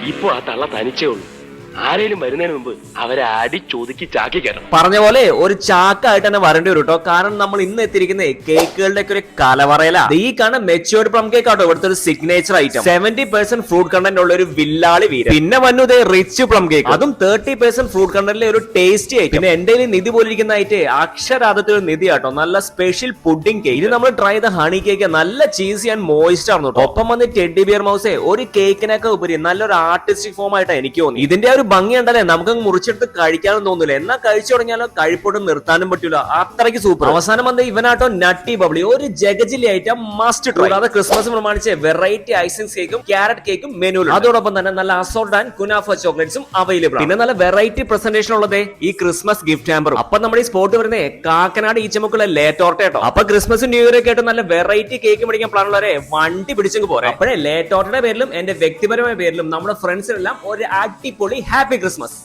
ഇപ്പൊ ആ തള്ള തനിച്ചേ ഉള്ളൂ. ആരേലും വരുന്നതിന് മുമ്പ് അവരെ അടിച്ചൊതുക്കി ചാക്കി കയറണം. പറഞ്ഞ പോലെ ഒരു ചാക്കായിട്ട് തന്നെ വരേണ്ടി വരും കേട്ടോ. കാരണം നമ്മൾ ഇന്ന് എത്തിയിരിക്കുന്നത് കേക്കുകളുടെ ഒക്കെ ഒരു കലവറയിലാ. ഈ കാണുന്ന മെച്യൂർഡ് പ്ലം കേക്ക് ആട്ടോ ഇവിടുത്തെ ഒരു സിഗ്നേച്ചർ ഐറ്റം. 70% ഫ്രൂട്ട് കണ്ടന്റ് ഉള്ള ഒരു വില്ലാളി വീര. പിന്നെ വന്നത് റിച്ച് പ്ലം കേക്ക്, അതും 30% ഫ്രൂട്ട് കണ്ടന്റിലെ ഒരു ടേസ്റ്റി ഐറ്റം. പിന്നെ എന്റെ നിധി പോലെ ഇരിക്കുന്നതായിട്ട് അക്ഷരാധത്തിൽ ഒരു നിധി ആട്ടോ. നല്ല സ്പെഷ്യൽ പുഡിംഗ് കേക്ക്. ഇത് നമ്മൾ ട്രൈ ചെയ്ത ഹണി കേക്ക് നല്ല ചീസി ആൻഡ് മോയിസ്റ്റ് ആയിരുന്നു കേട്ടോ. ഒപ്പം വന്ന് ടെഡ്ഡി ബിയർ മൗസേ ഒരു കേക്കിനൊക്കെ ഉപരി നല്ലൊരു ആർട്ടിസ്റ്റിക് ഫോം ആയിട്ടാണ് എനിക്ക് തോന്നി. ഇതിന്റെ ഒരു ഭംഗി ഉണ്ടല്ലേ, നമുക്ക് മുറിച്ചെടുത്ത് കഴിക്കാനും തോന്നില്ല. എന്നാ കഴിച്ചു തുടങ്ങിയാലോ കഴിപ്പോട്ടും നിർത്താനും പറ്റൂല, അത്രയ്ക്ക് സൂപ്പർ. അവസാനം വന്ന് ഇവനാട്ടോ നട്ടി ബബ്ലി, ഒരു ജഗജിലി ഐറ്റം മസ്റ്റ് ട്രൈ. കൂടാതെ ക്രിസ്മസ് പ്രമാണിച്ച് വെറൈറ്റി ഐസിംഗ് കേക്കും ക്യാരറ്റ് കേക്കും മെനുവിലും. അതോടൊപ്പം തന്നെ നല്ല അസോർട്ട് ആൻഡ് കുനാഫ ചോക്ലേറ്റ്സും അവൈലബിൾ. പിന്നെ നല്ല വെറൈറ്റി പ്രസന്റേഷൻ ഉള്ളത് ഈ ക്രിസ്മസ് ഗിഫ്റ്റ് ഹാമ്പറും. അപ്പൊ നമ്മുടെ ഈ സ്പോട്ട് വരുന്നേ കാക്കനാട് ഈച്ചമുക്കുള്ള ലേറ്റോർട്ട കേട്ടോ. അപ്പൊ ക്രിസ്മസും ന്യൂ ഇയർ ഒക്കെ ആയിട്ട് നല്ല വെറൈറ്റി കേക്ക് മേടിക്കാൻ പ്ലാൻ ഉള്ളവരെ വണ്ടി പിടിച്ചെങ്കിൽ പോരാ. അപ്പോഴേ ലേറ്റോർട്ടയുടെ പേരിലും എന്റെ വ്യക്തിപരമായ പേരിലും നമ്മുടെ ഫ്രണ്ട്സിനെല്ലാം ഒരു അടിപൊളി ഹാപ്പി ക്രിസ്മസ്.